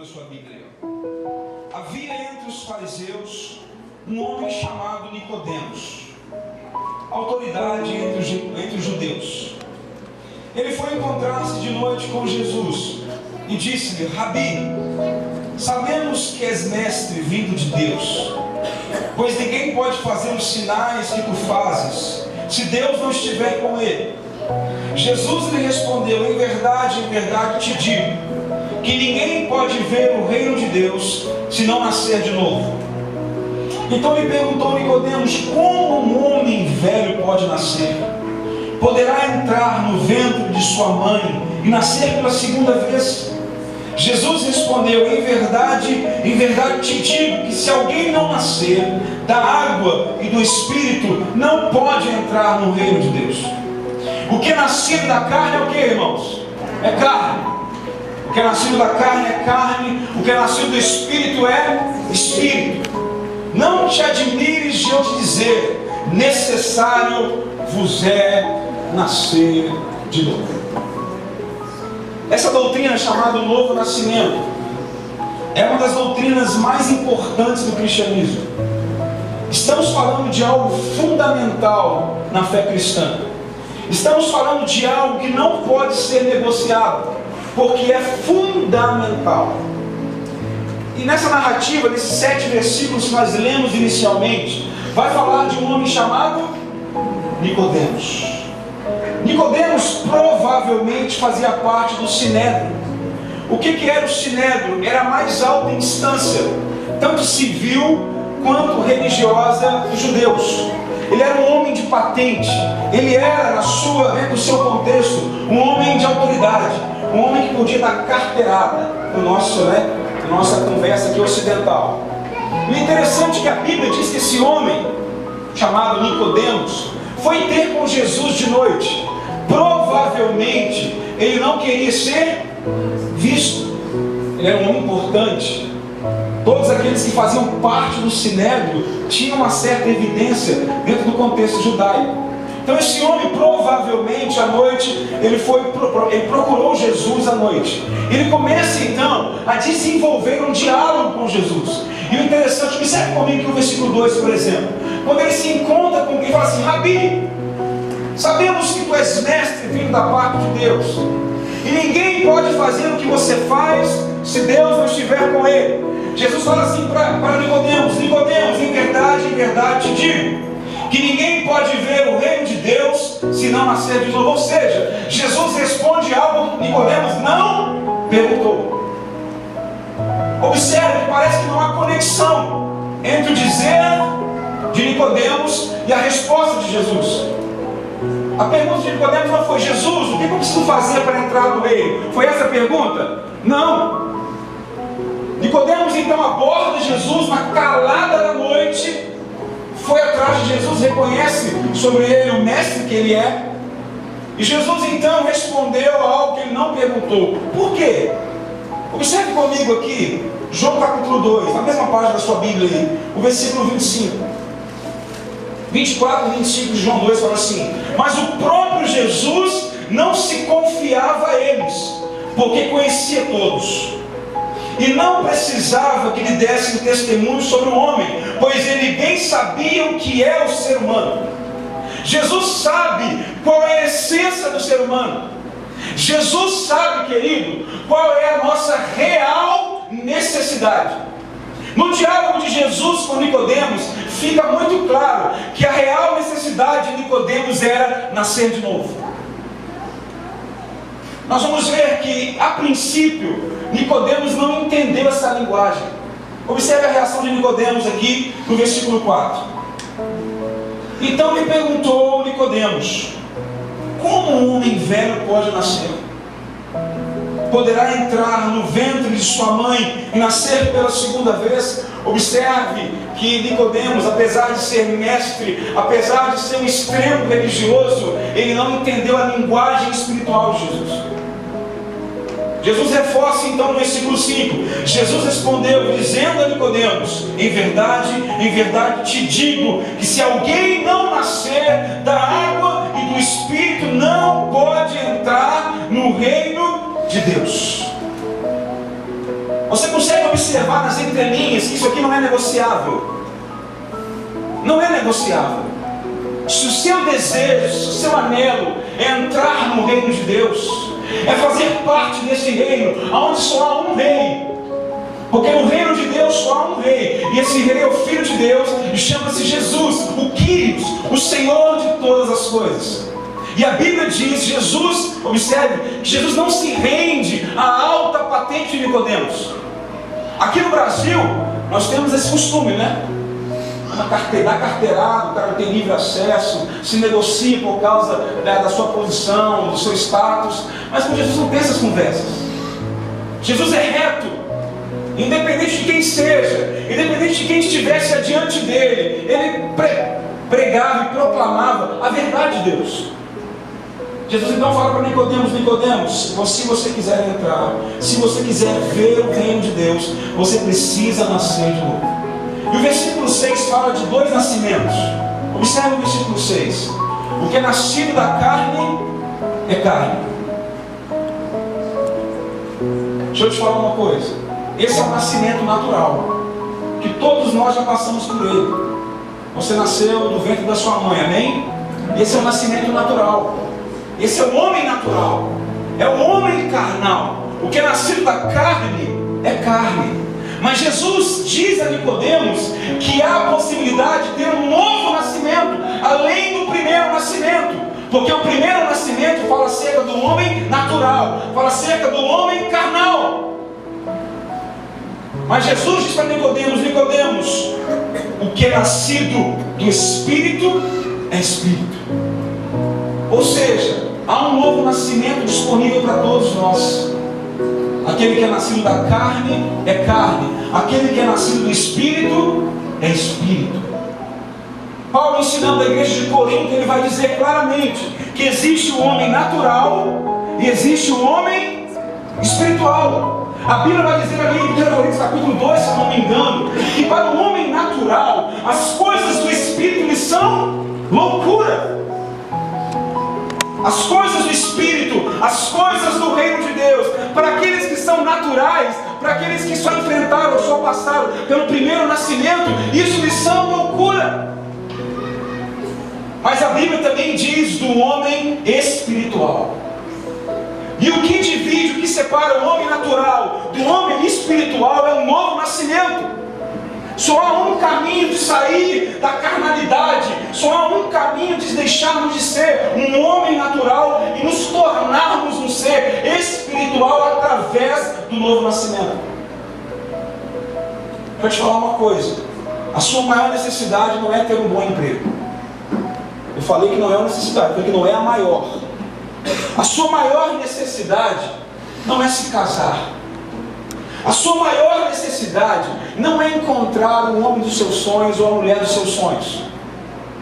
sua Bíblia. Havia entre os fariseus um homem chamado Nicodemos, autoridade entre os judeus. Ele foi encontrar-se de noite com Jesus e disse-lhe: Rabi, sabemos que és mestre vindo de Deus, pois ninguém pode fazer os sinais que tu fazes, se Deus não estiver com ele. Jesus lhe respondeu: em verdade te digo, que ninguém pode ver o reino de Deus se não nascer de novo. Então lhe perguntou Nicodemos: como um homem velho pode nascer? Poderá entrar no ventre de sua mãe e nascer pela segunda vez? Jesus respondeu: em verdade te digo, que se alguém não nascer da água e do Espírito, não pode entrar no reino de Deus. O que é nascido da carne é o que, irmãos? É carne. O que é nascido da carne é carne. O que é nascido do Espírito é Espírito. Não te admires de eu te dizer: necessário vos é nascer de novo. Essa doutrina chamada Novo Nascimento é uma das doutrinas mais importantes do cristianismo. Estamos falando de algo fundamental na fé cristã. Estamos falando de algo que não pode ser negociado, porque é fundamental. E nessa narrativa, nesses 7 versículos que nós lemos inicialmente, vai falar de um homem chamado Nicodemos. Nicodemos provavelmente fazia parte do Sinédrio. O que era o Sinédrio? Era a mais alta instância, tanto civil quanto religiosa dos judeus. Ele era um homem de patente. Ele era, no seu contexto, um homem de autoridade, um homem que podia dar carteirada na nossa conversa aqui ocidental. E o interessante é que a Bíblia diz que esse homem, chamado Nicodemos, foi ter com Jesus de noite. Provavelmente ele não queria ser visto. Ele era um homem importante. Todos aqueles que faziam parte do Sinédrio tinham uma certa evidência dentro do contexto judaico. Então esse homem provavelmente à noite, ele procurou Jesus à noite. Ele começa então a desenvolver um diálogo com Jesus. E o interessante, observe comigo que o versículo 2, por exemplo, quando ele se encontra com alguém e fala assim: Rabi, sabemos que tu és mestre vindo da parte de Deus, e ninguém pode fazer o que você faz se Deus não estiver com ele. Jesus fala assim para Nicodemos: Nicodemos, em verdade te digo, que ninguém pode ver o reino de Deus se não nascer de novo. Ou seja, Jesus responde algo que Nicodemos não perguntou. Observe que parece que não há conexão entre o dizer de Nicodemos e a resposta de Jesus. A pergunta de Nicodemos não foi: Jesus, o que eu preciso fazer para entrar no reino? Foi essa a pergunta? Não. Nicodemos então aborda Jesus na calada da noite, foi atrás de Jesus, reconhece sobre ele o mestre que ele é, e Jesus então respondeu a algo que ele não perguntou. Por quê? Observe comigo aqui, João capítulo 2, na mesma página da sua Bíblia aí, o versículo 25. 24 e 25 de João 2 fala assim: mas o próprio Jesus não se confiava a eles, porque conhecia todos, e não precisava que lhe dessem testemunho sobre o homem, pois ele bem sabia o que é o ser humano. Jesus sabe qual é a essência do ser humano. Jesus sabe, querido, qual é a nossa real necessidade. No diálogo de Jesus com Nicodemos, fica muito claro que a real necessidade de Nicodemos era nascer de novo. Nós vamos ver que, a princípio, Nicodemos não entendeu essa linguagem. Observe a reação de Nicodemos aqui no versículo 4. Então lhe perguntou Nicodemos: como um homem velho pode nascer? Poderá entrar no ventre de sua mãe e nascer pela segunda vez? Observe que Nicodemos, apesar de ser mestre, apesar de ser um extremo religioso, ele não entendeu a linguagem espiritual de Jesus. Jesus reforça então no versículo 5. Jesus respondeu dizendo a Nicodemos: em verdade te digo, que se alguém não nascer da água e do Espírito, não pode entrar no reino de Deus. Você consegue observar nas entrelinhas que isso aqui não é negociável. Não é negociável. Se o seu desejo, se o seu anelo é entrar no reino de Deus, é fazer parte desse reino, onde só há um rei. Porque no reino de Deus só há um rei. E esse rei é o Filho de Deus e chama-se Jesus, o Kyrios, o Senhor de todas as coisas. E a Bíblia diz, Jesus, observe, que Jesus não se rende à alta patente de Nicodemos. Aqui no Brasil, nós temos esse costume, né? Dá carteirada, o cara tem livre acesso, se negocia por causa da sua posição, do seu status. Mas com Jesus não tem essas conversas. Jesus é reto, independente de quem seja, independente de quem estivesse adiante dele. Ele pregava e proclamava a verdade de Deus. Jesus então fala para Nicodemos: Nicodemos, se você quiser entrar, se você quiser ver o reino de Deus, você precisa nascer de novo. E o versículo 6 fala de dois nascimentos. Observe o versículo 6. O que é nascido da carne é carne. Deixa eu te falar uma coisa. Esse é o nascimento natural, que todos nós já passamos por ele. Você nasceu do ventre da sua mãe, amém? Esse é o nascimento natural. Esse é o homem natural. É o homem carnal. O que é nascido da carne é carne. Mas Jesus diz a Nicodemos que há a possibilidade de ter um novo nascimento, além do primeiro nascimento. Porque o primeiro nascimento fala acerca do homem natural, fala acerca do homem carnal. Mas Jesus diz para Nicodemos: Nicodemos, o que é nascido do Espírito é Espírito. Ou seja, há um novo nascimento disponível para todos nós. Aquele que é nascido da carne é carne. Aquele que é nascido do Espírito é Espírito. Paulo, ensinando a igreja de Corinto, ele vai dizer claramente que existe o homem natural e existe o homem espiritual. A Bíblia vai dizer ali em 1 Coríntios capítulo 2, se não me engano, que para o homem natural as coisas do Espírito lhe são loucura. As coisas do Espírito, as coisas do reino de Deus, para aqueles que são naturais, para aqueles que só enfrentaram, só passaram pelo primeiro nascimento, isso lhes são loucura. Mas a Bíblia também diz do homem espiritual. E o que divide, o que separa o homem natural do homem espiritual é um novo nascimento. Só há um caminho de sair da carnalidade, só há um caminho de deixarmos de ser um homem natural e nos tornarmos um ser espiritual através do novo nascimento. Vou te falar uma coisa: a sua maior necessidade não é ter um bom emprego. Eu falei que não é uma necessidade, porque não é a maior. A sua maior necessidade não é se casar. A sua maior necessidade não é encontrar o homem dos seus sonhos ou a mulher dos seus sonhos.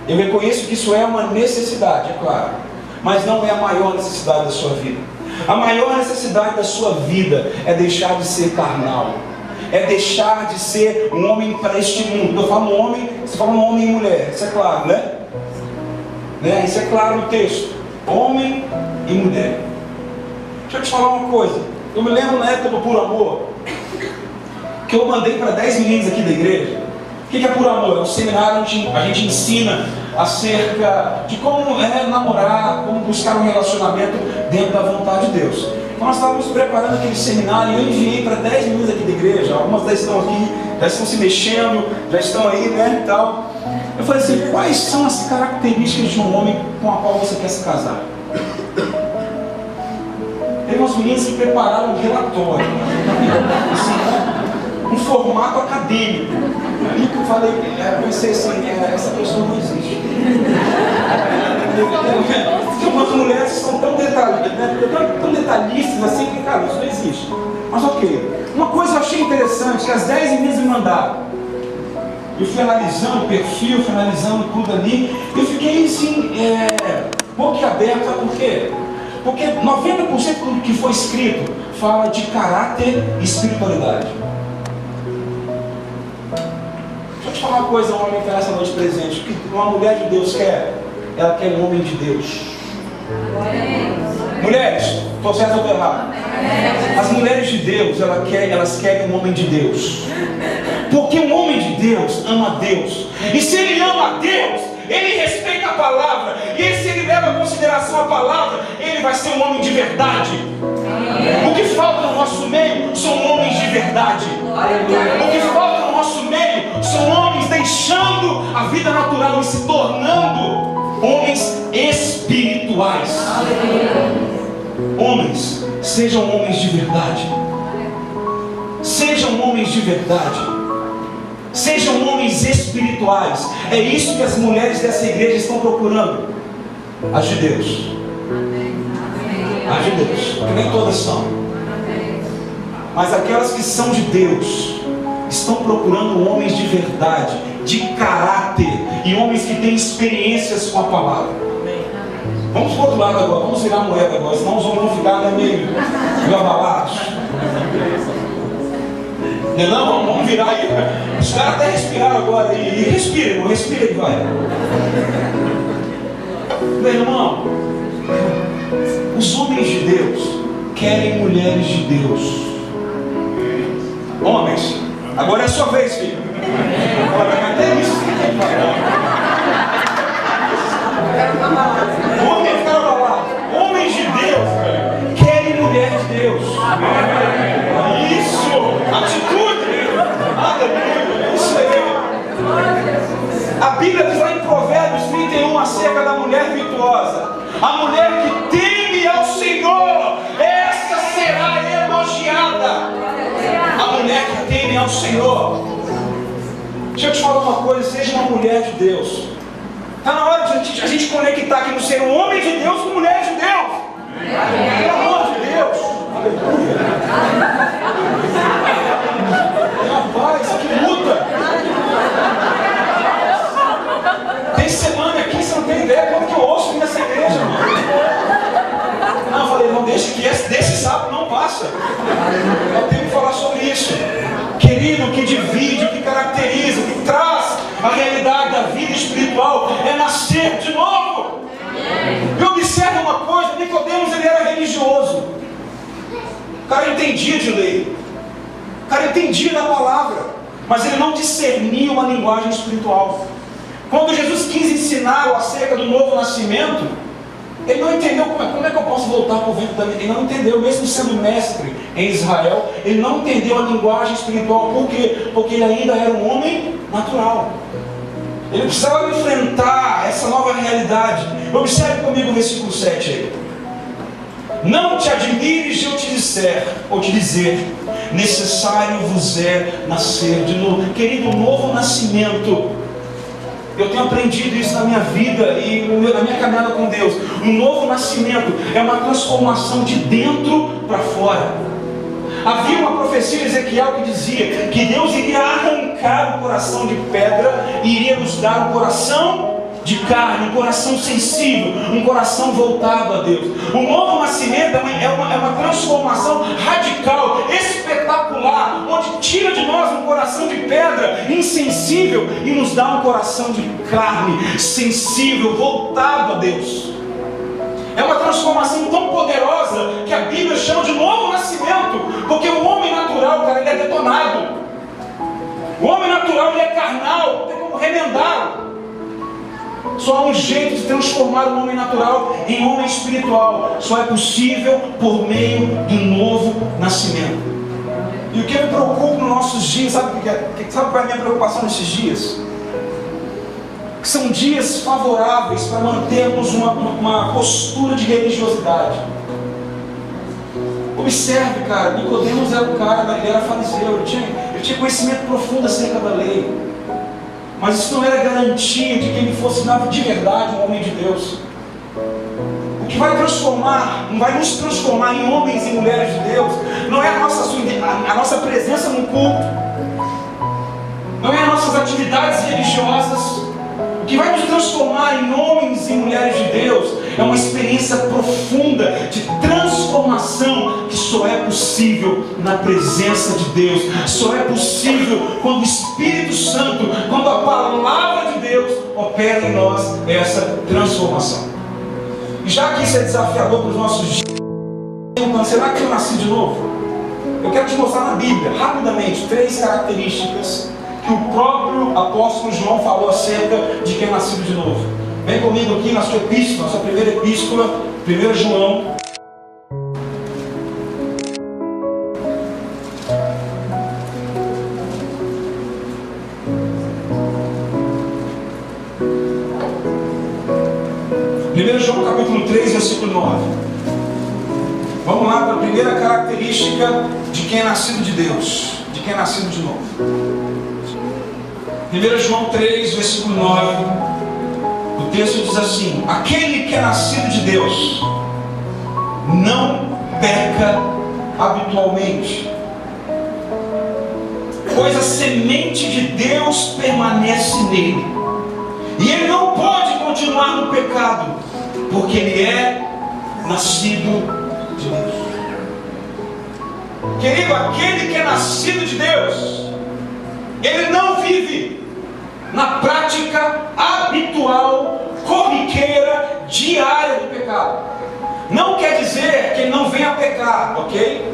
Eu reconheço que isso é uma necessidade, é claro, mas não é a maior necessidade da sua vida. A maior necessidade da sua vida é deixar de ser carnal, é deixar de ser um homem para este mundo. Eu falo homem, você fala um homem e mulher, isso é claro, né? Isso é claro no texto: homem e mulher. Deixa eu te falar uma coisa. Eu me lembro na época do Puro Amor, que eu mandei para 10 meninos aqui da igreja. O que é Puro Amor? É um seminário onde a gente ensina acerca de como namorar, como buscar um relacionamento dentro da vontade de Deus. Então nós estávamos preparando aquele seminário e eu enviei para 10 meninos aqui da igreja. Algumas já estão aqui, já estão se mexendo, já estão aí, né, e tal. Eu falei assim: quais são as características de um homem com a qual você quer se casar? Teve uns meninos que prepararam um relatório, assim, um formato acadêmico. Ali que eu falei, pensei assim: essa pessoa não existe. Tem umas mulheres que são tão detalhistas assim que, cara, isso não existe. Mas ok. Uma coisa eu achei interessante, que as 10 meninas me mandaram. Eu fui analisando o perfil, fui analisando tudo ali. Eu fiquei assim, boquiaberto. Sabe por quê? Porque 90% do que foi escrito fala de caráter e espiritualidade. Deixa eu te falar uma coisa, um homem que essa noite presente. O que uma mulher de Deus quer? Ela quer um homem de Deus. Mulheres, estou certo ou estou errado? As mulheres de de Deus, elas querem um homem de Deus. Porque um homem de Deus ama Deus. E se ele ama Deus, ele respeita a palavra. E se ele leva em consideração a palavra, ele vai ser um homem de verdade. O que falta no nosso meio são homens de verdade. O que falta no nosso meio são homens deixando a vida natural e se tornando homens espirituais. Homens, sejam homens de verdade. Sejam homens de verdade. Sejam homens espirituais. É isso que as mulheres dessa igreja estão procurando. As de Deus. As de Deus. Porque nem todas são. Mas aquelas que são de Deus estão procurando homens de verdade, de caráter, e homens que têm experiências com a palavra. Vamos para o outro lado agora. Vamos virar a moeda agora. Senão os homens vão ficar meio abalados. Não, vamos virar aí. Os caras até respiraram agora. E respira, respira e vai. Meu irmão, os homens de Deus querem mulheres de Deus. Homens, agora é a sua vez, filho. Agora até isso. Homens ficaram abalados. Homens de Deus querem mulher de Deus. Isso, atitude. Aleluia, isso aí. A Bíblia diz lá em Provérbios 31 acerca da mulher virtuosa: a mulher que teme ao Senhor, essa será elogiada. A mulher que teme ao Senhor. Deixa eu te falar uma coisa: seja uma mulher de Deus. Está na hora de a gente conectar aqui no ser um homem de Deus com mulher de Deus. Pelo amor de Deus. Aleluia. Rapaz, que luta. Tem semana aqui, você não tem ideia quando que eu ouço vir nessa igreja, mano. Não, eu falei, não, deixa que desse sábado não passa. Eu tenho que falar sobre isso. Querido, o que divide, o que caracteriza, o que traz a realidade da vida espiritual é nascer de novo. E observa uma coisa: Nicodemos, ele era religioso. O cara entendia de lei, o cara entendia da palavra, mas ele não discernia uma linguagem espiritual. Quando Jesus quis ensinar acerca do novo nascimento, ele não entendeu como é que eu posso voltar para o vento da vida. Ele não entendeu, mesmo sendo mestre em Israel, ele não entendeu a linguagem espiritual. Por quê? Porque ele ainda era um homem natural. Ele precisava enfrentar essa nova realidade. Observe comigo o versículo 7 aí. Não te admires de eu te disser, ou te dizer, necessário vos é nascer de novo. Querido, o novo nascimento, eu tenho aprendido isso na minha vida e na minha caminhada com Deus. O novo nascimento é uma transformação de dentro para fora. Havia uma profecia em Ezequiel que dizia que Deus iria arrancar o coração de pedra e iria nos dar um coração de carne, um coração sensível, um coração voltado a Deus. O novo nascimento é uma transformação radical, espetacular, onde tira de nós um coração de pedra, insensível, e nos dá um coração de carne, sensível, voltado a Deus. É uma transformação tão poderosa que a Bíblia chama de novo nascimento, porque o homem natural, cara, ele é detonado. O homem natural, ele é carnal, não tem como remendá-lo. Só há um jeito de transformar o homem natural em homem espiritual. Só é possível por meio do novo nascimento. E o que me preocupa nos nossos dias, sabe qual é a minha preocupação nesses dias? Que são dias favoráveis para mantermos uma postura de religiosidade. Observe, cara, Nicodemos era um cara, ele era fariseu, ele tinha conhecimento profundo acerca da lei. Mas isso não era garantia de que ele fosse de verdade um homem de Deus. O que vai nos transformar em homens e mulheres de Deus, não é a nossa presença no culto, não é as nossas atividades religiosas. O que vai nos transformar em homens e mulheres de Deus é uma experiência profunda de transformação que só é possível na presença de Deus. Só é possível quando o Espírito Santo, quando a palavra de Deus opera em nós essa transformação. E já que isso é desafiador para os nossos dias, será que eu nasci de novo? eu quero te mostrar na Bíblia, rapidamente, 3 características que o próprio apóstolo João falou acerca de quem é nascido de novo. Vem comigo aqui na sua epístola, na sua primeira epístola, 1 João. João capítulo 3, versículo 9. Vamos lá para a primeira característica de quem é nascido de Deus, de quem é nascido de novo. 1 João 3, versículo 9. O texto diz assim: aquele que é nascido de Deus não peca habitualmente, pois a semente de Deus permanece nele, e ele não pode continuar no pecado, porque ele é nascido de Deus. Querido, aquele que é nascido de Deus, ele não vive na prática habitual, corriqueira, diária do pecado. Não quer dizer que ele não venha a pecar, ok?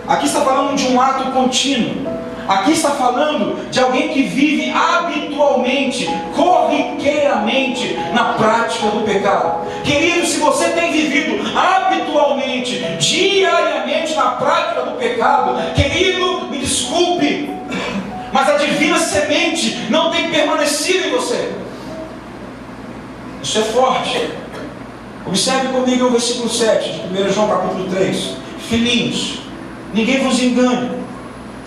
Aqui está falando de um ato contínuo. Aqui está falando de alguém que vive habitualmente, corriqueiramente na prática do pecado. Querido, se você tem vivido habitualmente, diariamente na prática do pecado, querido, me desculpe, mas a divina semente não tem permanecido em você. Isso é forte. Observe comigo o versículo 7 de 1 João capítulo 3. Filhinhos, ninguém vos engane.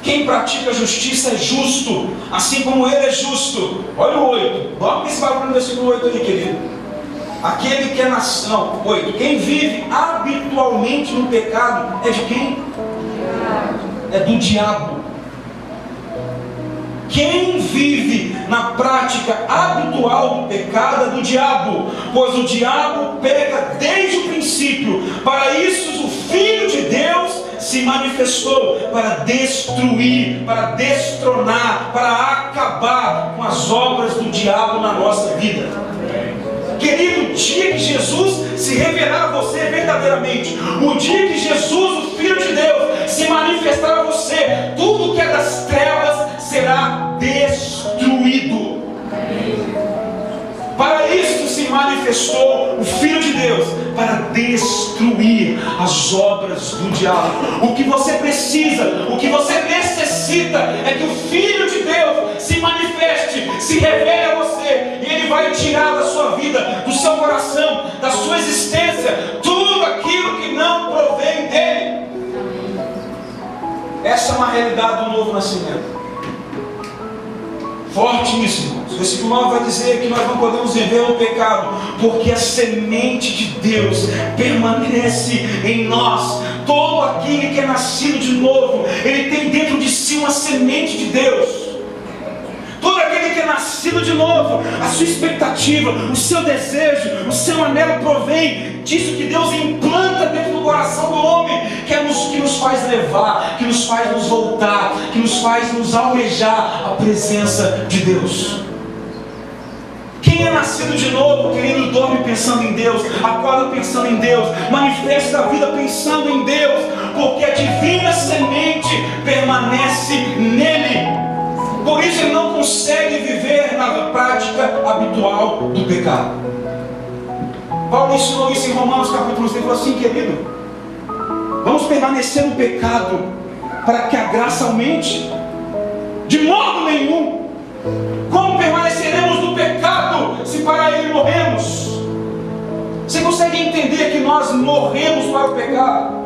Quem pratica a justiça é justo, assim como ele é justo. Olha o 8. Bota esse bagulho no versículo 8 aí, querido. Aquele que é nascido. Não, 8. Quem vive habitualmente no pecado é de quem? É do diabo. Quem vive na prática habitual do pecado é do diabo, pois o diabo peca desde o princípio. Para isso o Filho de Deus se manifestou, para destruir, para destronar, para acabar com as obras do diabo na nossa vida. Querido, o dia que Jesus se revelar a você verdadeiramente, o dia que Jesus, o Filho de Deus, se manifestar a você, tudo que é das trevas será destruído. Para isso se manifestou o Filho de Deus, para destruir as obras do diabo. O que você precisa, o que você necessita é que o Filho de Deus se manifeste, se revele a você, e Ele vai tirar da sua vida, do seu coração, da sua existência, tudo aquilo que não provém dEle. Essa é uma realidade do novo nascimento. Forte isso, irmãos. O versículo 9 vai dizer que nós não podemos viver no pecado, porque a semente de Deus permanece em nós. Todo aquele que é nascido de novo, ele tem dentro de si uma semente de Deus. Todo aquele que é nascido de novo, a sua expectativa, o seu desejo, o seu anelo provém disso que Deus implanta dentro do coração do homem, que nos faz levar, que nos faz nos voltar, que nos faz nos almejar a presença de Deus. Quem é nascido de novo, querido, dorme pensando em Deus, acorda pensando em Deus, manifesta a vida pensando em Deus, porque a divina semente permanece nele. Por isso ele não consegue viver na prática habitual do pecado. Paulo ensinou isso em Romanos capítulo 6, ele falou assim: querido, vamos permanecer no pecado para que a graça aumente? De modo nenhum. Como permaneceremos no pecado se para ele morremos? Você consegue entender que nós morremos para o pecado?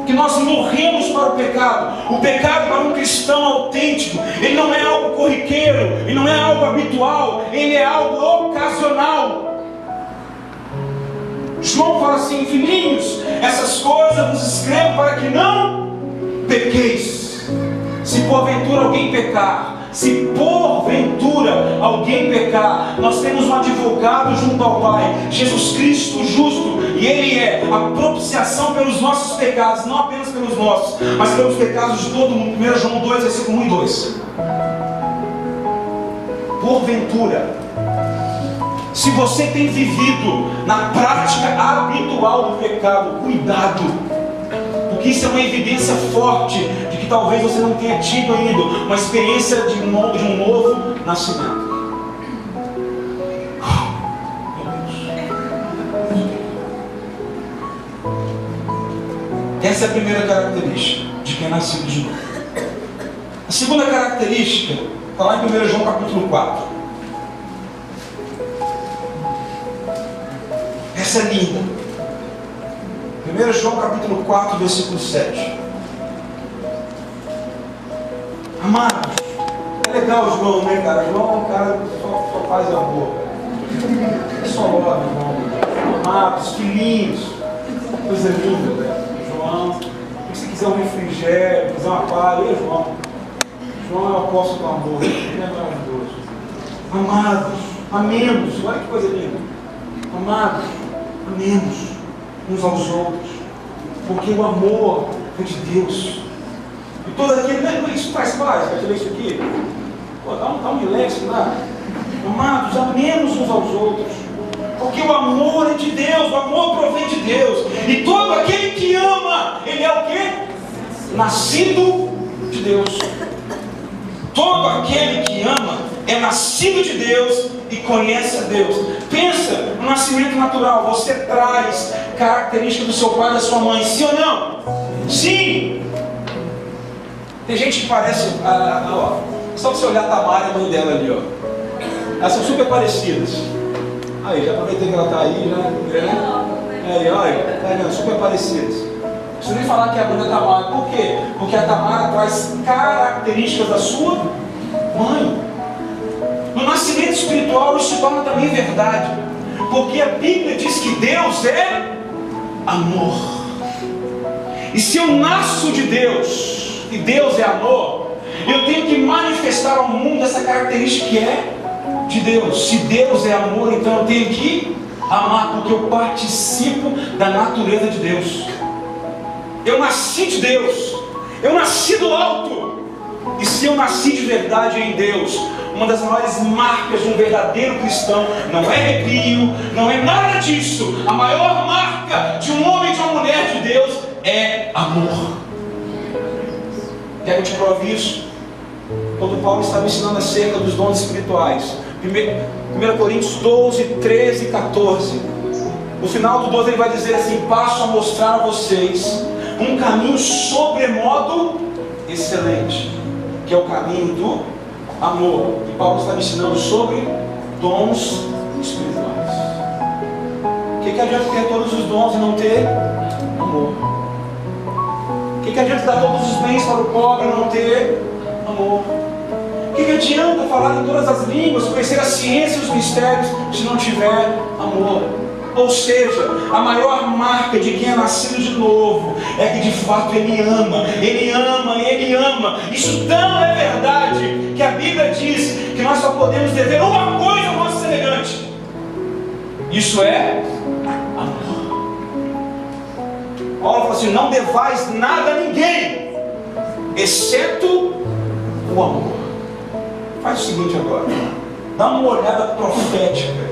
Que nós morremos para o pecado. O pecado para um cristão autêntico, ele não é algo corriqueiro, ele não é algo habitual, ele é algo ocasional. João fala assim: filhinhos, essas coisas vos escrevo para que não pequeis. Se porventura alguém pecar, nós temos um advogado junto ao Pai, Jesus Cristo justo, e Ele é a propiciação pelos nossos pecados, não apenas pelos nossos, mas pelos pecados de todo mundo. 1 João 2, versículo 1 e 2. Porventura, se você tem vivido na prática habitual do pecado, cuidado, Porque isso é uma evidência forte de que talvez você não tenha tido ainda uma experiência de um novo nascimento. Essa é a primeira característica de quem é nascido de novo. A segunda característica está lá em 1 João capítulo 4. Essa é linda. 1 João capítulo 4, versículo 7. Amados, é legal o João, né, cara? João é um cara que só faz amor. É só love, irmão. Amados, filhinhos, coisa linda, velho. João, se quiser um refrigério, quiser uma palha, João. João é o apóstolo do amor, ele é maravilhoso. Amados, amemos, olha que coisa linda. Amados, amemos uns aos outros, porque o amor é de Deus. E todo aquele, isso faz paz, vai tirar isso aqui? Pô, dá um relax, né? Amados, amemos uns aos outros, porque o amor é de Deus, o amor provém de Deus. E todo aquele que ama, ele é o quê? Nascido de Deus. Todo aquele que ama é nascido de Deus e conhece a Deus. Pensa no nascimento natural. Você traz características do seu pai e da sua mãe, sim ou não? Sim. Tem gente que parece, só você olhar a Tamara e a mãe dela ali, ó. Elas são super parecidas. Aí, já aproveitei que ela está aí, né? Aí, olha, tá vendo? Super parecidas. Não preciso nem falar que é a mãe da Tamara. Por quê? Porque a Tamara traz características da sua mãe. No nascimento espiritual isso se torna também verdade. Porque a Bíblia diz que Deus é amor. E se eu nasço de Deus, e Deus é amor, eu tenho que manifestar ao mundo essa característica que é de Deus. Se Deus é amor, então eu tenho que amar, porque eu participo da natureza de Deus. Eu nasci de Deus, eu nasci do alto. E se eu nasci de verdade em Deus, uma das maiores marcas de um verdadeiro cristão não é arrepio, não é nada disso. A maior marca de um homem e de uma mulher de Deus é amor. Quer que eu te prove isso? Quando Paulo estava ensinando acerca dos dons espirituais, 1 Coríntios 12, 13 e 14, no final do 12 ele vai dizer assim: passo a mostrar a vocês um caminho sobremodo excelente, que é o caminho do amor. E Paulo está me ensinando sobre dons espirituais. O que adianta ter todos os dons e não ter amor? O que adianta dar todos os bens para o pobre e não ter amor? O que adianta falar em todas as línguas, conhecer a ciência e os mistérios, se não tiver amor? Ou seja, a maior marca de quem é nascido de novo é que de fato ele ama, ele ama, ele ama. Isso tão é verdade que a Bíblia diz que nós só podemos dever uma coisa ao nosso semelhante. Isso é amor. Paulo fala assim: não devais nada a ninguém, exceto o amor. Faz o seguinte agora, dá uma olhada profética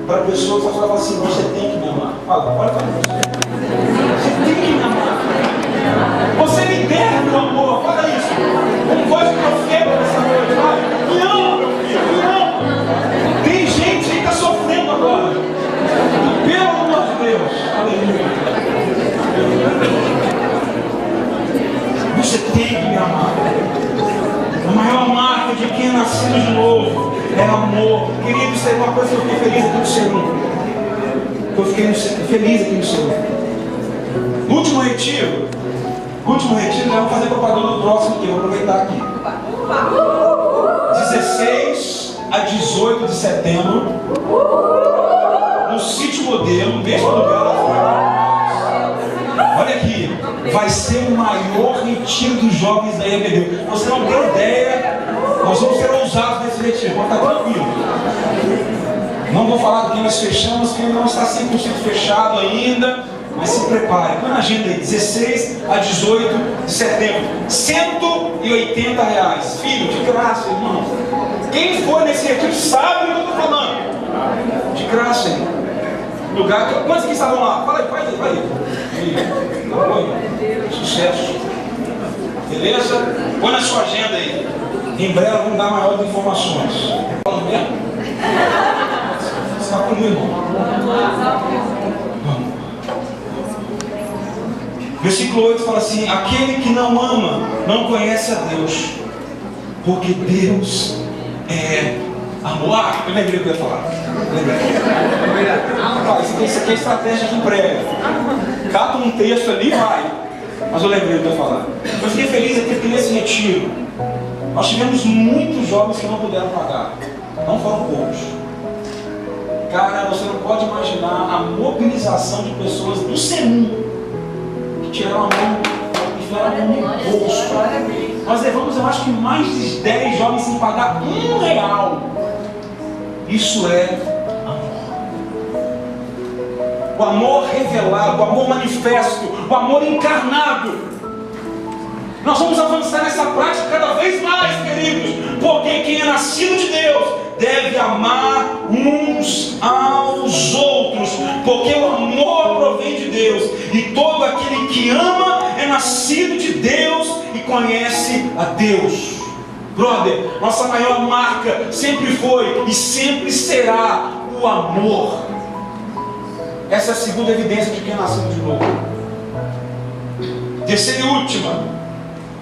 para a pessoa que fala assim: você tem que me amar. Fala, olha para você. Você tem que me amar. Você me deve meu amor. Fala isso. Com voz profeta nessa noite. Vai. Me ama, meu filho. Me ama. Tem gente que está sofrendo agora. Pelo amor de Deus. Aleluia. Você tem que me amar. A maior marca de quem é nascido de novo é amor. Querido, isso é uma coisa que eu fiquei feliz aqui no Senhor. Eu fiquei feliz aqui no Senhor. No último retiro, já vou fazer propaganda do próximo aqui, vou aproveitar aqui. 16 a 18 de setembro, no Sítio Modelo, no mesmo lugar lá fora. Olha aqui, vai ser o maior retiro dos jovens da IABD. Você não tem ideia, nós vamos ser ousados nesse retiro, pode estar tranquilo. Não vou falar do que nós fechamos, porque ele não está 100% fechado ainda, mas se prepare. Põe na agenda aí, 16 a 18 de setembro, R$180. Filho, de graça, irmão. Quem for nesse retiro sabe o que eu estou falando. De graça, irmão. Lugar que... Quantos que estavam lá? Fala aí, vai aí. Sucesso. Beleza? Põe na sua agenda aí. Em breve vamos dar maiores informações. Fala mesmo? Você está comigo? Vamos. Versículo 8 fala assim: aquele que não ama não conhece a Deus, porque Deus é amor. Ah, eu lembrei o que eu ia falar. Isso aqui é estratégia de emprego. Cata um texto ali e vai. Mas eu lembrei o que eu ia falar. Eu fiquei feliz aqui porque nesse retiro nós tivemos muitos jovens que não puderam pagar. Não foram poucos. Cara, você não pode imaginar a mobilização de pessoas do SEMUM que tiraram a mão e enfiaram a mão no bolso. Nós levamos, eu acho que mais de 10 jovens sem pagar R$1. Isso é amor. O amor revelado, o amor manifesto, o amor encarnado. Nós vamos avançar nessa prática cada vez mais, queridos, porque quem é nascido de Deus deve amar uns aos outros, porque o amor provém de Deus, e todo aquele que ama é nascido de Deus e conhece a Deus. Brother, nossa maior marca sempre foi e sempre será o amor. Essa é a segunda evidência de quem é nascido de novo. Terceira e última,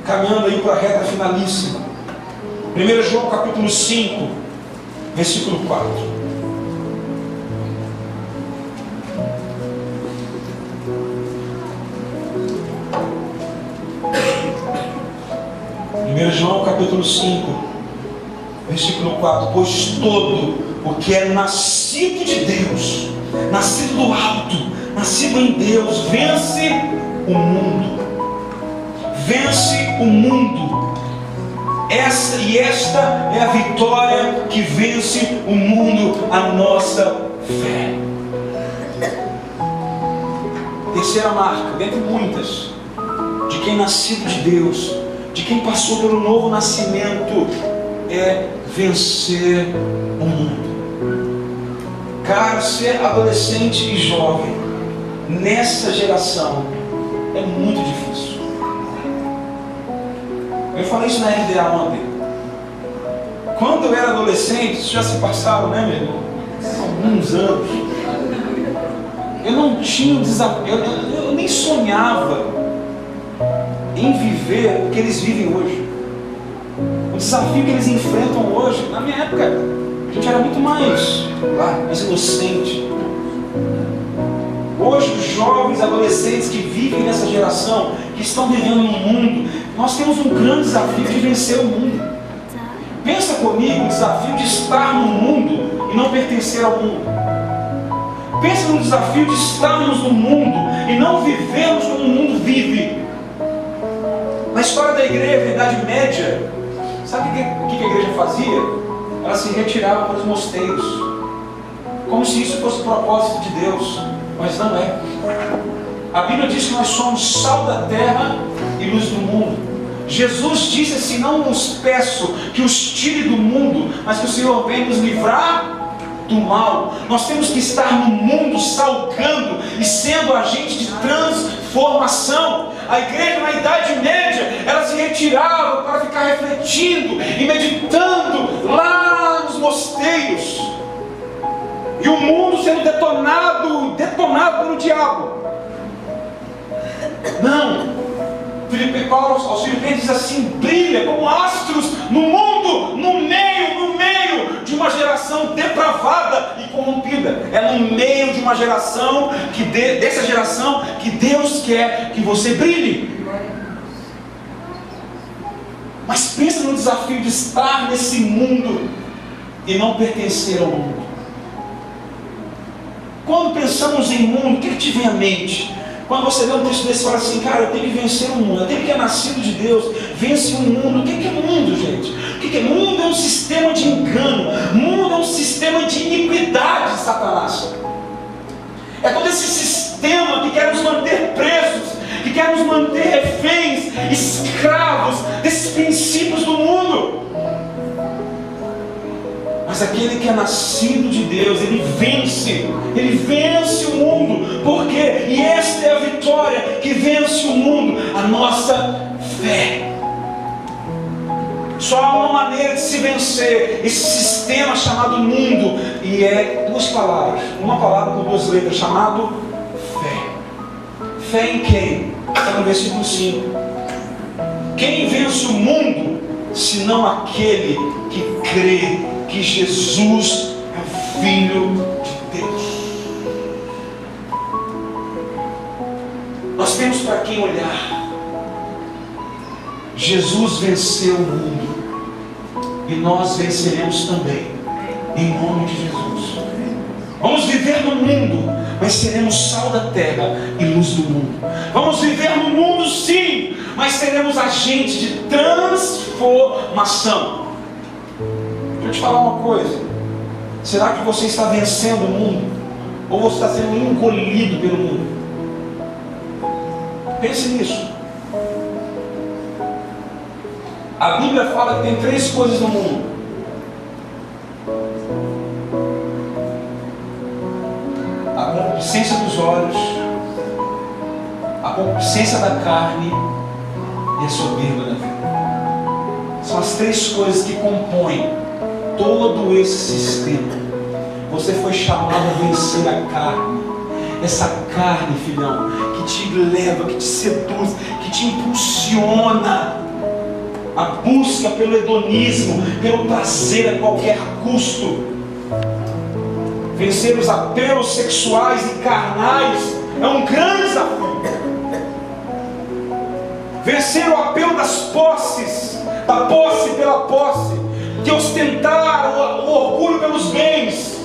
caminhando aí para a reta finalíssima. 1 João capítulo 5, versículo 4. João capítulo 5, versículo 4. Pois todo o que é nascido de Deus, nascido do alto, nascido em Deus, vence o mundo. Vence o mundo. Esta é a vitória que vence o mundo, a nossa fé. Terceira marca, dentre muitas, de quem é nascido de Deus, de quem passou pelo novo nascimento, é vencer o mundo. Cara, ser adolescente e jovem nessa geração é muito difícil. Eu falei isso na RDA ontem. Quando eu era adolescente, isso já se passaram, né, meu irmão? Alguns anos. Eu não tinha um desafio, eu nem sonhava em viver o que eles vivem hoje. O desafio que eles enfrentam hoje. Na minha época, a gente era muito mais inocente. Hoje, os jovens adolescentes que vivem nessa geração, que estão vivendo no mundo, nós temos um grande desafio de vencer o mundo. Pensa comigo o desafio de estar no mundo e não pertencer ao mundo. Pensa no desafio de estarmos no mundo e não vivermos como o mundo vive. Na história da igreja, na Idade Média, sabe o que a igreja fazia? Ela se retirava para os mosteiros, como se isso fosse o propósito de Deus, mas não é. A Bíblia diz que nós somos sal da terra e luz do mundo. Jesus disse assim: não vos peço que os tire do mundo, mas que o Senhor venha nos livrar do mal. Nós temos que estar no mundo salgando e sendo agente de transformação. A igreja na Idade Média, ela se retirava para ficar refletindo e meditando lá nos mosteiros, e o mundo sendo detonado pelo diabo. Não, Paulo aos Filipenses diz assim: brilha como astros no mundo, no meio de uma geração depravada e corrompida. É no meio de uma geração dessa geração que Deus quer que você brilhe. Mas pensa no desafio de estar nesse mundo e não pertencer ao mundo. Quando pensamos em mundo, o que te vem à mente? Quando você lê um texto desse e fala assim: cara, eu tenho que vencer o mundo, eu tenho que é nascido de Deus, vence o mundo. O que é mundo, gente? O que é mundo? É um sistema de engano. Mundo é um sistema de iniquidade de Satanás. É todo esse sistema que quer nos manter presos, que quer nos manter reféns, escravos desses princípios do mundo. Mas Mas aquele que é nascido de Deus, ele vence o mundo. Por quê? E esta é a vitória que vence o mundo, a nossa fé. Só há uma maneira de se vencer esse sistema chamado mundo, e é duas palavras, uma palavra com duas letras, chamado fé. Fé em quem? Está no versículo 5. Quem vence o mundo, senão aquele que crê que Jesus é o Filho de Deus? Nós temos para quem olhar. Jesus venceu o mundo, e nós venceremos também, em nome de Jesus. Vamos viver no mundo, mas seremos sal da terra e luz do mundo. Vamos viver no mundo, sim, mas seremos agentes de transformação. Deixa eu te falar uma coisa: será que você está vencendo o mundo, ou você está sendo engolido pelo mundo? Pense nisso. A Bíblia fala que tem três coisas no mundo: a concupiscência dos olhos, a concupiscência da carne e a soberba da vida. São as três coisas que compõem todo esse sistema. Você foi chamado a vencer a carne. Essa carne, filhão, que te leva, que te seduz, que te impulsiona a busca pelo hedonismo, pelo prazer a qualquer custo. Vencer os apelos sexuais e carnais é um grande desafio. Vencer o apelo das posses, da posse pela posse, de ostentar o orgulho pelos bens,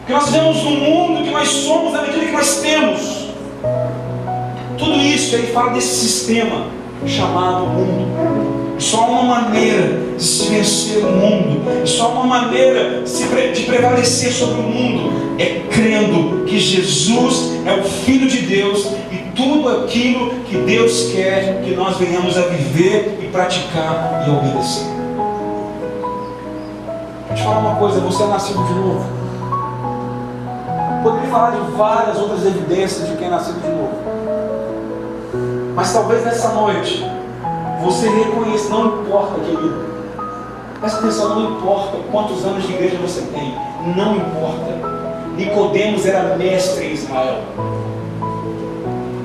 que nós vemos no mundo, que nós somos na medida que nós temos. Tudo isso aí fala desse sistema chamado mundo. Só uma maneira de se vencer o mundo, só uma maneira de prevalecer sobre o mundo, é crendo que Jesus é o Filho de Deus e tudo aquilo que Deus quer que nós venhamos a viver e praticar e obedecer. Vou te falar uma coisa: você é nascido de novo. Poderia falar de várias outras evidências de quem é nascido de novo, mas talvez nessa noite você reconheça. Não importa, querido, presta atenção, não importa quantos anos de igreja você tem, não importa. Nicodemos era mestre em Israel.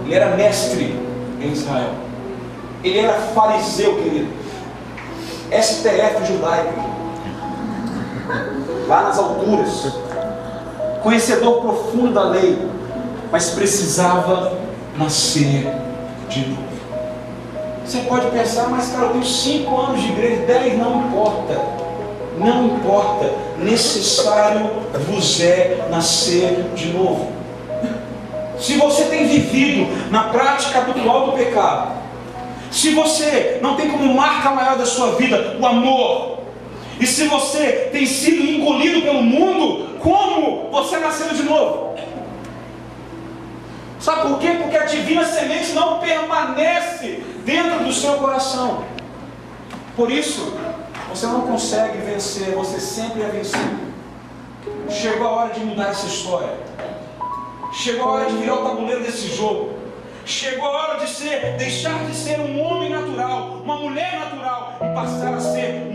Ele era mestre em Israel. Ele era fariseu, querido, STF judaico, lá nas alturas, conhecedor profundo da lei, mas precisava nascer de novo. Você pode pensar: mas cara, eu tenho 5 anos de igreja, 10, não importa. Não importa. Necessário vos é nascer de novo. Se você tem vivido na prática habitual do pecado, se você não tem como marca maior da sua vida o amor, e se você tem sido engolido pelo mundo, como você nasceu de novo? Sabe por quê? Porque a divina semente não permanece dentro do seu coração. Por isso, você não consegue vencer, você sempre é vencido. Chegou a hora de mudar essa história. Chegou a hora de virar o tabuleiro desse jogo. Chegou a hora de deixar de ser um homem natural, uma mulher natural, e passar a ser